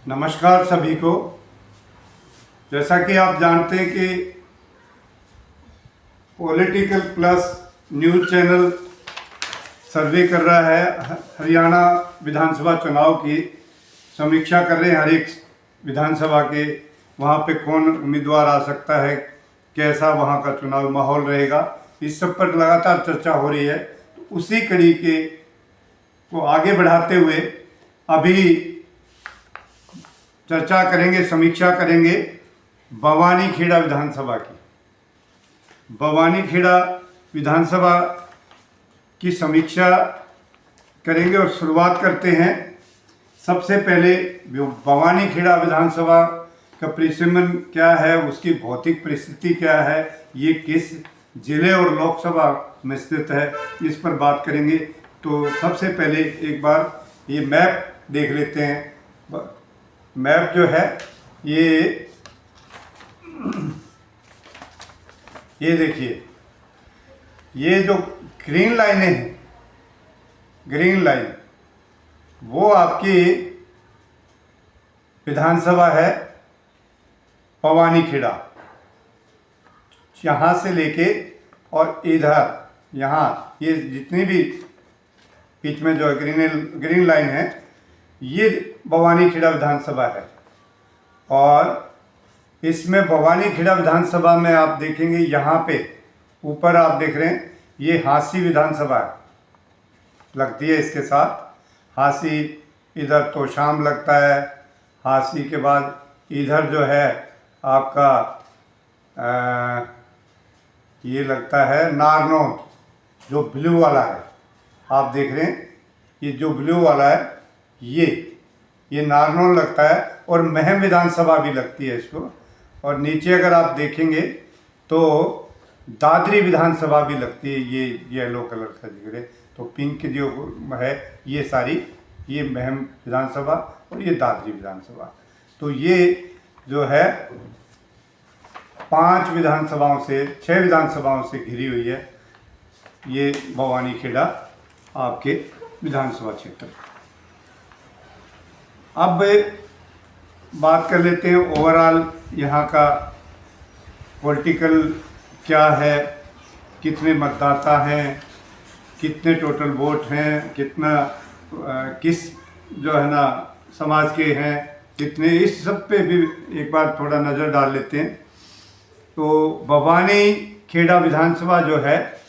नमस्कार सभी को। जैसा कि आप जानते हैं कि पॉलिटिकल प्लस न्यूज़ चैनल सर्वे कर रहा है, हरियाणा विधानसभा चुनाव की समीक्षा कर रहे हैं। हर एक विधानसभा के वहाँ पे कौन उम्मीदवार आ सकता है, कैसा वहाँ का चुनाव माहौल रहेगा, इस सब पर लगातार चर्चा हो रही है। तो उसी कड़ी के को आगे बढ़ाते हुए अभी चर्चा करेंगे, समीक्षा करेंगे बवानीखेड़ा विधानसभा की। बवानीखेड़ा विधानसभा की समीक्षा करेंगे और शुरुआत करते हैं। सबसे पहले बवानीखेड़ा विधानसभा का परिसीमन क्या है, उसकी भौतिक परिस्थिति क्या है, ये किस जिले और लोकसभा में स्थित है, इस पर बात करेंगे। तो सबसे पहले एक बार ये मैप देख लेते हैं। मैप जो है ये देखिए, ये जो ग्रीन लाइनें हैं, ग्रीन लाइन वो आपकी विधानसभा है बवानीखेड़ा। यहाँ से लेके और इधर यहाँ ये जितनी भी बीच में जो ग्रीन लाइन है, ये बवानीखेड़ा विधानसभा है। और इसमें बवानीखेड़ा विधानसभा में आप देखेंगे, यहाँ पे ऊपर आप देख रहे हैं, ये हांसी विधानसभा लगती है। इसके साथ हांसी, इधर तोशाम लगता है। हांसी के बाद इधर जो है आपका ये लगता है नारनौल, जो ब्लू वाला है आप देख रहे हैं, ये जो ब्लू वाला है ये नारनौल लगता है। और महम विधानसभा भी लगती है इसको। और नीचे अगर आप देखेंगे तो दादरी विधानसभा भी लगती है। ये येलो कलर का दिख रहे, तो पिंक जो है ये सारी, ये महम विधानसभा और ये दादरी विधानसभा। तो ये जो है 5 विधानसभाओं से 6 विधानसभाओं से घिरी हुई है ये बवानीखेड़ा आपके विधानसभा क्षेत्र। अब बात कर लेते हैं ओवरऑल यहाँ का पॉलिटिकल क्या है, कितने मतदाता हैं, कितने टोटल वोट हैं, कितना किस जो है ना समाज के हैं, कितने, इस सब पे भी एक बार थोड़ा नज़र डाल लेते हैं। तो बवानीखेड़ा विधानसभा जो है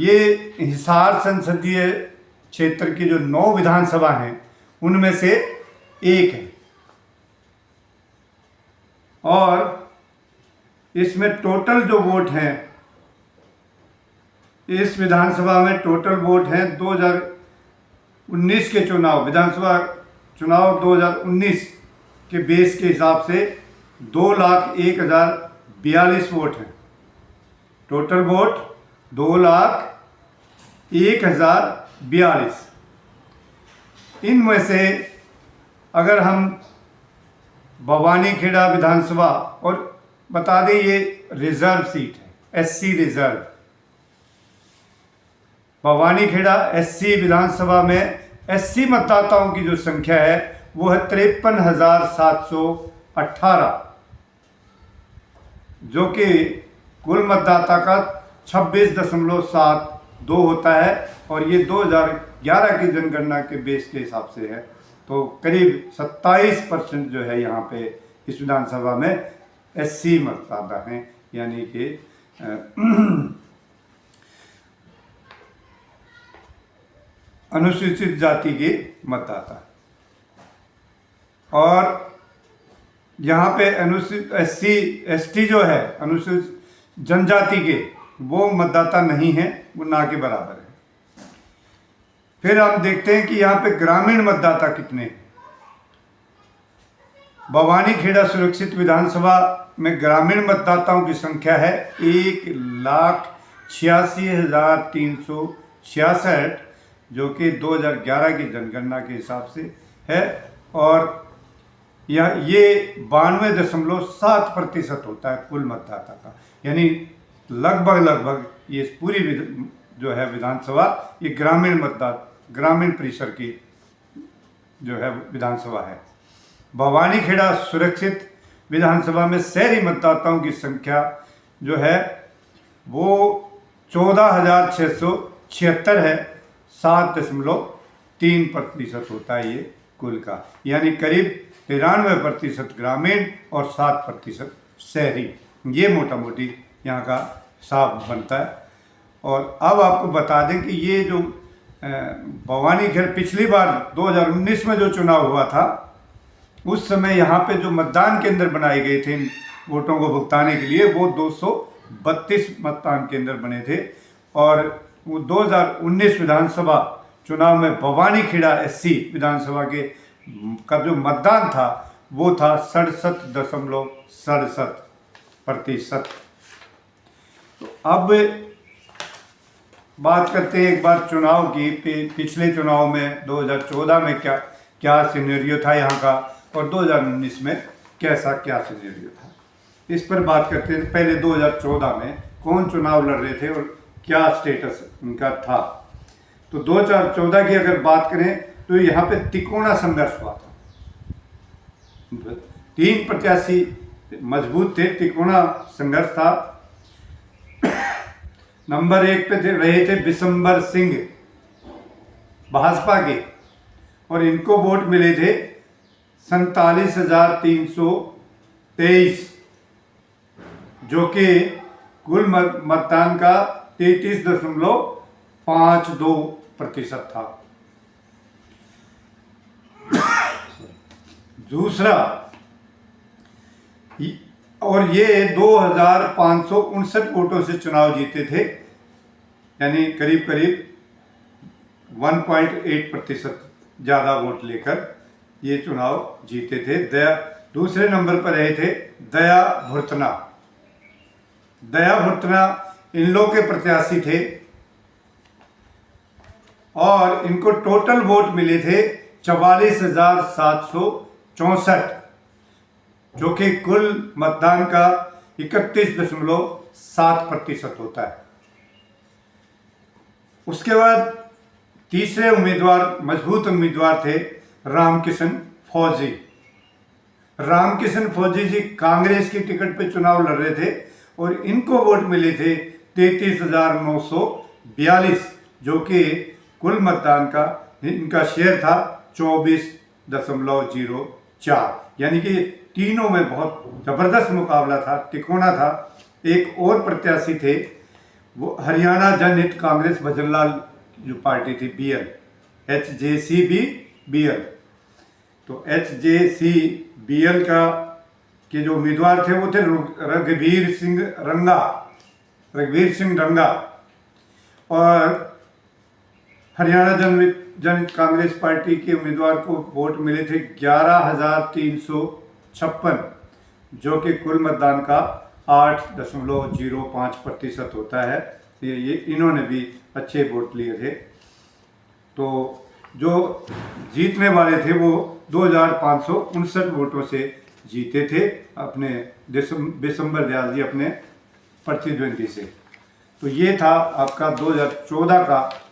ये हिसार संसदीय क्षेत्र की जो 9 विधानसभा हैं उनमें से एक है। और इसमें टोटल जो वोट हैं, इस विधानसभा में टोटल वोट हैं 2019 के चुनाव, विधानसभा चुनाव 2019 के बेस के हिसाब से 2,01,042 वोट हैं। Total vote 2,01,042। इनमें से अगर हम बवानीखेड़ा विधानसभा, और बता दें ये रिजर्व सीट है, एससी रिजर्व। बवानीखेड़ा एससी विधानसभा में एससी मतदाताओं की जो संख्या है वो है 53,718, जो कि कुल मतदाता का 26.72 होता है। और ये 2011 की जनगणना के बेस के हिसाब से है। तो करीब 27% जो है यहाँ पे इस विधानसभा में एससी मतदाता हैं, यानी कि अनुसूचित जाति के मतदाता। और यहाँ पे अनुसूचित एससी एसटी जो है अनुसूचित जनजाति के, वो मतदाता नहीं है, वो ना के बराबर है। फिर हम देखते हैं कि यहाँ पे ग्रामीण मतदाता कितने हैं। बवानीखेड़ा सुरक्षित विधानसभा में ग्रामीण मतदाताओं की संख्या है 1,86,366, जो कि 2011 की जनगणना के हिसाब से है। और ये 92.7% होता है कुल मतदाता का, यानी लगभग ये पूरी जो है विधानसभा ये ग्रामीण परिसर की जो है विधानसभा है। भवानीखेड़ा सुरक्षित विधानसभा में शहरी मतदाताओं की संख्या जो है वो 14,676 है। 7.3% होता है ये कुल का, यानी करीब 93% ग्रामीण और 7% शहरी। ये मोटा मोटी यहाँ का हिसाब बनता है। और अब आपको बता दें कि ये जो भवानीखेड़ा पिछली बार 2019 में जो चुनाव हुआ था, उस समय यहाँ पे जो मतदान केंद्र बनाए गए थे वोटों को भुगताने के लिए, वो 232 मतदान केंद्र बने थे। और वो 2019 विधानसभा चुनाव में भवानीखेड़ा SC विधानसभा के का जो मतदान था वो था 67.67%। तो अब बात करते हैं एक बार चुनाव की। पिछले चुनाव में 2014 में क्या सिनेरियो था यहाँ का, और 2019 में क्या सिनेरियो था, इस पर बात करते हैं। पहले 2014 में कौन चुनाव लड़ रहे थे और क्या स्टेटस उनका था। तो 2014 की अगर बात करें तो यहाँ पे तिकोना संघर्ष हुआ था। 3 प्रत्याशी मजबूत थे, तिकोना संघर्ष था। नंबर 1 पे रहे थे बिशंबर सिंह भाजपा के, और इनको वोट मिले थे 47,323, जो कि कुल मतदान का 33.52% था। दूसरा, और ये 2,559 वोटों से चुनाव जीते थे, यानी करीब 1.8% ज़्यादा वोट लेकर ये चुनाव जीते थे। दूसरे नंबर पर रहे थे दया भुर्तना। इन लोग के प्रत्याशी थे, और इनको टोटल वोट मिले थे 44,764, जो कि कुल मतदान का 31.7% होता है। उसके बाद तीसरे मजबूत उम्मीदवार थे रामकिशन फौजी जी कांग्रेस की टिकट पे चुनाव लड़ रहे थे, और इनको वोट मिले थे 33,942, जो कि कुल मतदान का इनका शेयर था 24.04, यानी कि तीनों में बहुत जबरदस्त मुकाबला था, तिकोना था। एक और प्रत्याशी थे, वो हरियाणा जनहित कांग्रेस भजनलाल जो पार्टी थी BL, HJCBL। तो HJCBL के जो उम्मीदवार थे वो थे रघुवीर सिंह रंगा, और हरियाणा जनहित कांग्रेस पार्टी के उम्मीदवार को वोट मिले थे 11,356, जो कि कुल मतदान का 8.05% होता है। ये इन्होंने भी अच्छे वोट लिए थे। तो जो जीतने वाले थे वो 2,559 वोटों से जीते थे अपने बिशंबर दयाल जी अपने प्रतिद्वंदी से। तो ये था आपका 2014 का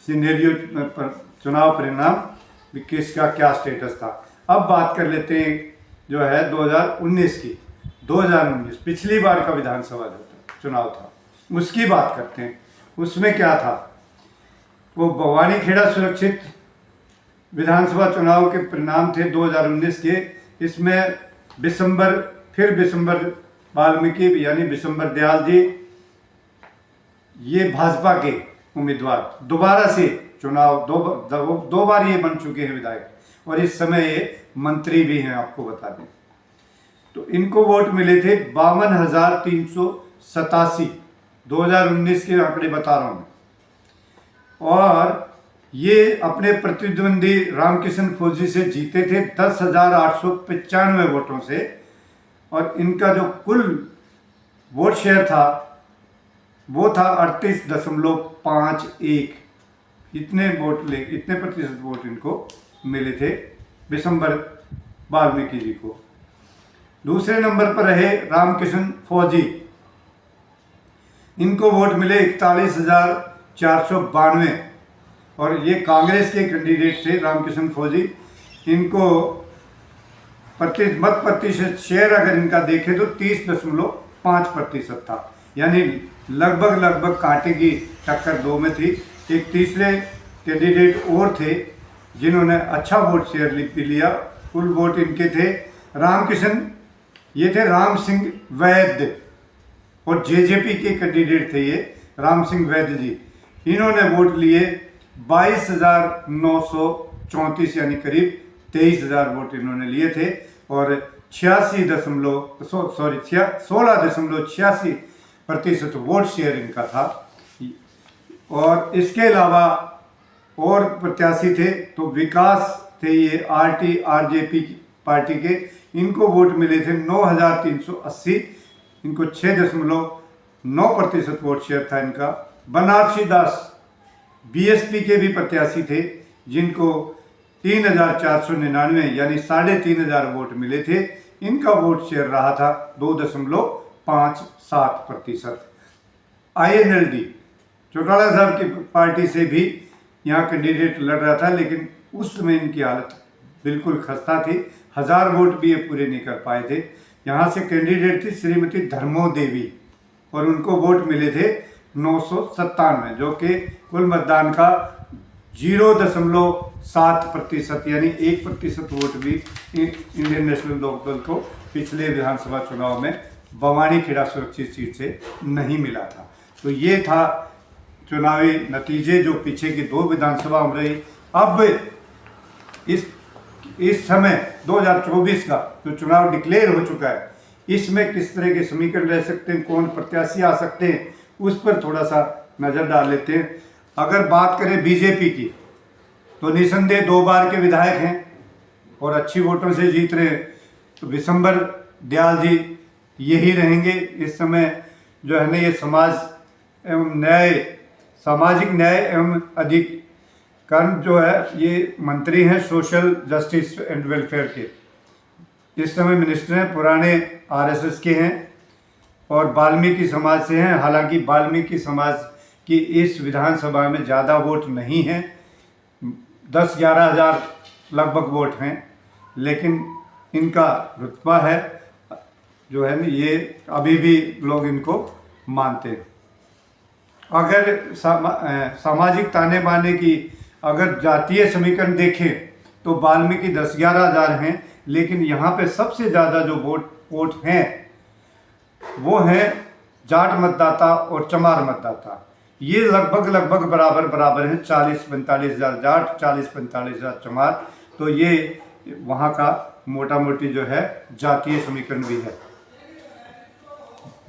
सिनेरियो पर चुनाव परिणाम, किसका क्या स्टेटस था। अब बात कर लेते हैं जो है 2019 की। 2019 पिछली बार का विधानसभा चुनाव था, उसकी बात करते हैं। उसमें क्या था, वो भवानीखेड़ा सुरक्षित विधानसभा चुनाव के परिणाम थे 2019 के। इसमें बिशंबर वाल्मीकि यानी बिशंबर दयाल जी, ये भाजपा के उम्मीदवार दोबारा से चुनाव दो बार ये बन चुके हैं विधायक, और इस समय ये मंत्री भी हैं, आपको बता दें। तो इनको वोट मिले थे 52,387, 2019 के आंकड़े बता रहा हूँ। और ये अपने प्रतिद्वंदी रामकिशन फौजी से जीते थे 10,895 वोटों से, और इनका जो कुल वोट शेयर था वो था 38.51। इतने प्रतिशत वोट इनको मिले थे बिशंबर वाल्मीकि जी को। दूसरे नंबर पर रहे रामकिशन फौजी, इनको वोट मिले 41,492, और ये कांग्रेस के कैंडिडेट थे रामकिशन फौजी। इनको मत प्रतिशत शेयर अगर इनका देखें तो 30.5% था, यानी लगभग कांटे की टक्कर दो में थी। एक तीसरे कैंडिडेट और थे जिन्होंने अच्छा वोट शेयर लिया। कुल वोट इनके थे रामकिशन, ये थे राम सिंह वैद्य, और जेजेपी के कैंडिडेट थे ये राम सिंह वैद्य जी। इन्होंने वोट लिए 22,934, यानी करीब 23,000 वोट इन्होंने लिए थे, और 16.86% वोट शेयर इनका था। और इसके अलावा और प्रत्याशी थे तो विकास थे ये आरजेपी पार्टी के, इनको वोट मिले थे 9,380, इनको 6.9% वोट शेयर था इनका। बनारसी दास बीएसपी के भी प्रत्याशी थे जिनको 3,499 यानी 3,500 वोट मिले थे, इनका वोट शेयर रहा था 2.57%। INLD चौटाला साहब की पार्टी से भी यहाँ कैंडिडेट लड़ रहा था, लेकिन उस समय इनकी हालत बिल्कुल खस्ता थी, 1000 वोट भी ये पूरे नहीं कर पाए थे। यहाँ से कैंडिडेट थी श्रीमती धर्मो देवी, और उनको वोट मिले थे 997, जो कि कुल मतदान का 0.7%, यानी 1% वोट भी इंडियन नेशनल लोकदल को पिछले विधानसभा चुनाव में बवानी खेड़ा सुरक्षित सीट से नहीं मिला था। तो ये था चुनावी नतीजे जो पीछे की 2 विधानसभा में रही। अब इस समय 2024 का जो चुनाव डिक्लेयर हो चुका है, इसमें किस तरह के समीकरण रह सकते हैं, कौन प्रत्याशी आ सकते हैं, उस पर थोड़ा सा नज़र डाल लेते हैं। अगर बात करें बीजेपी की तो निसंदेह 2 बार के विधायक हैं और अच्छी वोटों से जीत रहे हैं, तो विशंबर दयाल जी यही रहेंगे इस समय। जो है ना, ये सामाजिक न्याय एवं अधिकरण जो है, ये मंत्री हैं सोशल जस्टिस एंड वेलफेयर के, इस समय मिनिस्टर हैं, पुराने आरएसएस के हैं और वाल्मीकि समाज से हैं। हालांकि वाल्मीकि समाज की इस विधानसभा में ज़्यादा वोट नहीं हैं, 10-11 हज़ार लगभग वोट हैं, लेकिन इनका रुतबा है जो है ना, ये अभी भी लोग इनको मानते हैं। अगर सामाजिक ताने बाने की अगर जातीय समीकरण देखें तो वाल्मीकि 10-11 हज़ार हैं, लेकिन यहाँ पे सबसे ज़्यादा जो वोट हैं वो हैं जाट मतदाता और चमार मतदाता। ये लगभग बराबर हैं, 40-45 हज़ार जाट, 40-45 हज़ार चमार। तो ये वहाँ का मोटा मोटी जो है जातीय समीकरण भी है।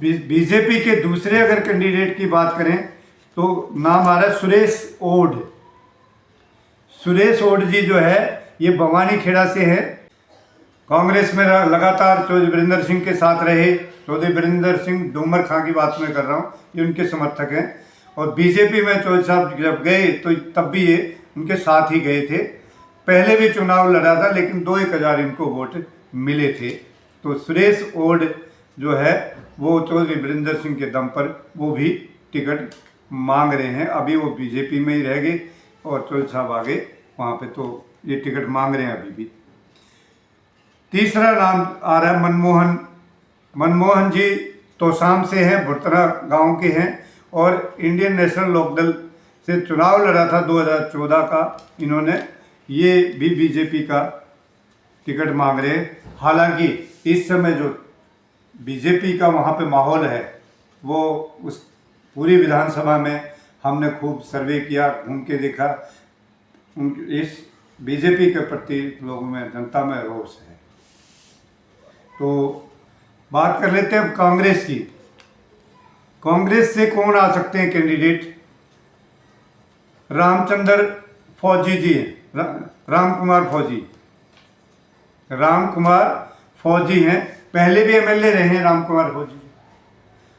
बीजेपी के दूसरे अगर कैंडिडेट की बात करें तो नाम आ रहा है सुरेश ओड। सुरेश ओड जी जो है ये भवानी खेड़ा से है। कांग्रेस में लगातार चौधरी वीरेंद्र सिंह के साथ रहे। चौधरी वीरेंद्र सिंह डूमर खां की बात मैं कर रहा हूँ, ये उनके समर्थक हैं। और बीजेपी में चौधरी साहब जब गए तो तब भी ये उनके साथ ही गए थे। पहले भी चुनाव लड़ा था, लेकिन 2-1 हज़ार इनको वोट मिले थे। तो सुरेश ओड जो है वो चौधरी वीरेंद्र सिंह के दम पर वो भी टिकट मांग रहे हैं। अभी वो बीजेपी में ही रह गए और चौधरी साहब आगे वहाँ पे, तो ये टिकट मांग रहे हैं अभी भी। तीसरा नाम आ रहा है मनमोहन। मनमोहन जी तोशाम से हैं, भुरतरा गांव के हैं और इंडियन नेशनल लोकदल से चुनाव लड़ा था 2014 का। इन्होंने ये भी बीजेपी का टिकट मांग रहे हैं। हालांकि इस समय जो बीजेपी का वहाँ पे माहौल है वो उस पूरी विधानसभा में हमने खूब सर्वे किया, घूम के देखा, इस बीजेपी के प्रति लोगों में, जनता में रोष है। तो बात कर लेते हैं कांग्रेस की। कांग्रेस से कौन आ सकते हैं कैंडिडेट? रामचंद्र फौजी जी हैं, रामकुमार फौजी हैं। पहले भी एमएलए रहे हैं रामकुमार फौजी,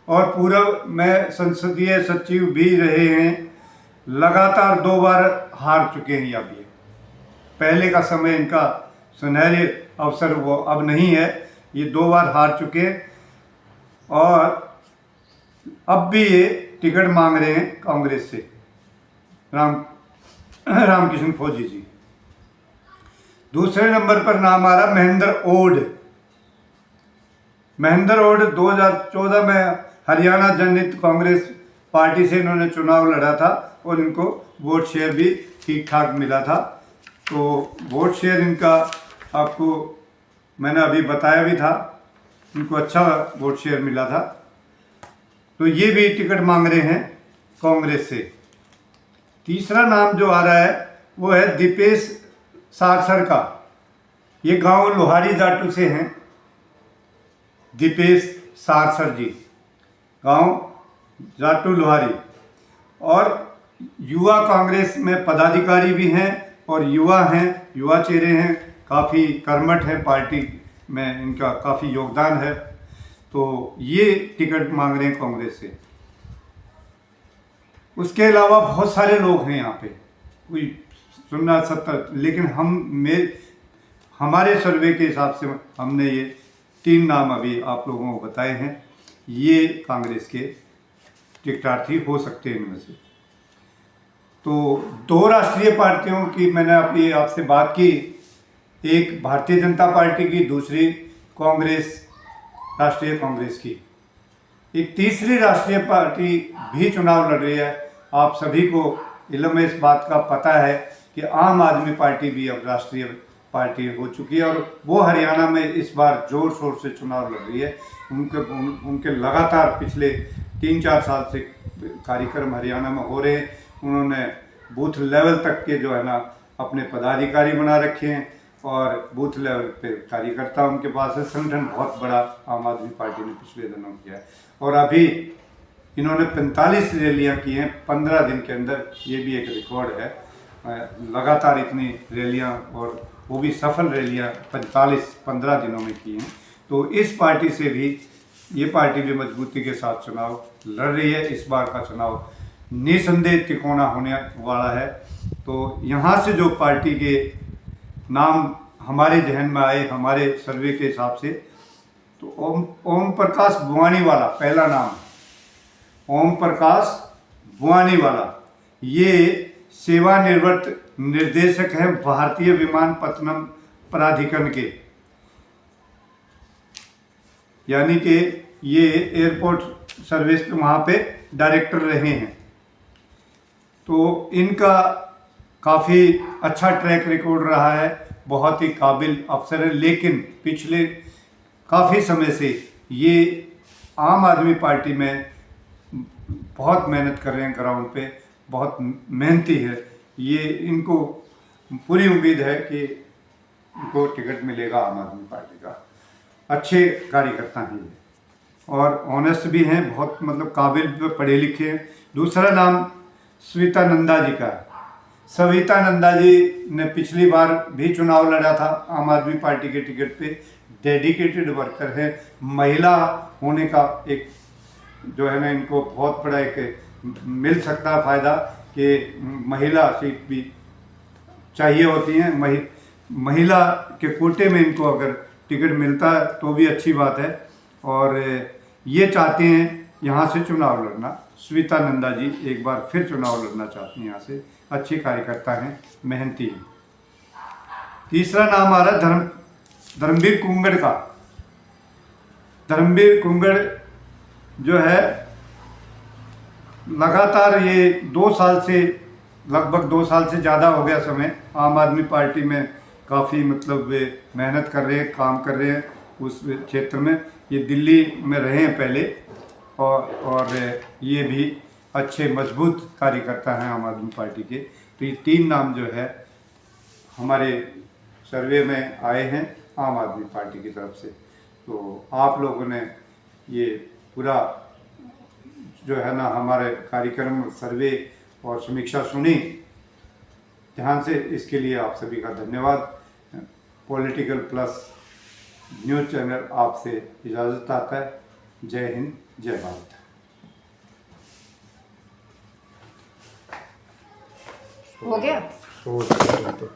और पूर्व में संसदीय सचिव भी रहे हैं। लगातार 2 बार हार चुके हैं या भी। पहले का समय इनका सुनहरे अवसर वो अब नहीं है, ये 2 बार हार चुके हैं और अब भी ये टिकट मांग रहे हैं कांग्रेस से। रामकिशन फौजी जी। दूसरे नंबर पर नाम आ रहा महेंद्र ओड। महेंद्र ओड 2014 में हरियाणा जनहित कांग्रेस पार्टी से इन्होंने चुनाव लड़ा था और इनको वोट शेयर भी ठीक ठाक मिला था। तो वोट शेयर इनका आपको मैंने अभी बताया भी था, इनको अच्छा वोट शेयर मिला था। तो ये भी टिकट मांग रहे हैं कांग्रेस से। तीसरा नाम जो आ रहा है वो है दीपेश सारसर का। ये गांव लोहारी जाटू से हैं, दीपेश सारसर जी, गांव जाटू लोहारी, और युवा कांग्रेस में पदाधिकारी भी हैं और युवा हैं, युवा चेहरे हैं, काफ़ी कर्मठ है, पार्टी में इनका काफ़ी योगदान है। तो ये टिकट मांग रहे हैं कांग्रेस से। उसके अलावा बहुत सारे लोग हैं यहाँ पे, कोई 60-70, लेकिन हमारे सर्वे के हिसाब से हमने ये 3 नाम अभी आप लोगों को बताए हैं। ये कांग्रेस के टिकटार्थी हो सकते हैं इनमें से। तो 2 राष्ट्रीय पार्टियों की मैंने अभी आपसे बात की, एक भारतीय जनता पार्टी की, दूसरी कांग्रेस, राष्ट्रीय कांग्रेस की। एक तीसरी राष्ट्रीय पार्टी भी चुनाव लड़ रही है। आप सभी को इल्म इस बात का पता है कि आम आदमी पार्टी भी अब राष्ट्रीय पार्टी हो चुकी है और वो हरियाणा में इस बार जोर शोर से चुनाव लड़ रही है। उनके लगातार पिछले 3-4 साल से कार्यक्रम हरियाणा में हो रहे हैं। उन्होंने बूथ लेवल तक के जो है ना अपने पदाधिकारी बना रखे हैं और बूथ लेवल पे कार्यकर्ता उनके पास है। संगठन बहुत बड़ा आम आदमी पार्टी ने पिछले दिनों किया है और अभी इन्होंने 45 रैलियाँ की हैं 15 दिन के अंदर। ये भी एक रिकॉर्ड है, लगातार इतनी रैलियाँ, और वो भी सफल रैलियाँ 15 दिनों में की हैं। तो इस पार्टी से भी, ये पार्टी भी मजबूती के साथ चुनाव लड़ रही है। इस बार का चुनाव निसंदेह तिकोना होने वाला है। तो यहाँ से जो पार्टी के नाम हमारे जहन में आए, हमारे सर्वे के हिसाब से, तो ओम प्रकाश बुआनीवाला पहला नाम, ओम प्रकाश बुआनीवाला। ये सेवानिवृत्त निर्देशक हैं भारतीय विमानपत्तनम प्राधिकरण के, यानी कि ये एयरपोर्ट सर्विस पे वहाँ पे डायरेक्टर रहे हैं। तो इनका काफ़ी अच्छा ट्रैक रिकॉर्ड रहा है, बहुत ही काबिल अफसर है। लेकिन पिछले काफ़ी समय से ये आम आदमी पार्टी में बहुत मेहनत कर रहे हैं, ग्राउंड पे बहुत मेहनती है। ये इनको पूरी उम्मीद है कि इनको टिकट मिलेगा आम आदमी पार्टी का। अच्छे कार्यकर्ता हैं ये और ऑनेस्ट भी हैं, बहुत मतलब काबिल पढ़े लिखे हैं। दूसरा नाम सविता नंदा जी का है। सविता नंदा जी ने पिछली बार भी चुनाव लड़ा था आम आदमी पार्टी के टिकट पे। डेडिकेटेड वर्कर है, महिला होने का एक जो है ना इनको बहुत बड़ा एक मिल सकता है फ़ायदा कि महिला सीट भी चाहिए होती हैं। महिला के कोटे में इनको अगर टिकट मिलता है तो भी अच्छी बात है और ये चाहते हैं यहाँ से चुनाव लड़ना। सविता नंदा जी एक बार फिर चुनाव लड़ना चाहती हैं यहाँ से। अच्छे कार्यकर्ता हैं, मेहनती हैं। तीसरा नाम आ रहा है धर्मवीर कुंगड़ का। धर्मवीर कुंगड़ जो है लगातार ये 2 साल से, लगभग 2 साल से ज़्यादा हो गया समय, आम आदमी पार्टी में काफ़ी मतलब वे मेहनत कर रहे हैं, काम कर रहे हैं उस क्षेत्र में। ये दिल्ली में रहे हैं पहले और ये भी अच्छे मजबूत कार्यकर्ता हैं आम आदमी पार्टी के। तो ये 3 नाम जो है हमारे सर्वे में आए हैं आम आदमी पार्टी की तरफ से। तो आप लोगों ने ये पूरा जो है ना हमारे कार्यक्रम, सर्वे और समीक्षा सुनी ध्यान से, इसके लिए आप सभी का धन्यवाद। पॉलिटिकल प्लस न्यूज़ चैनल आपसे इजाज़त चाहता है। जय हिंद, जय भारत। हो गया? तो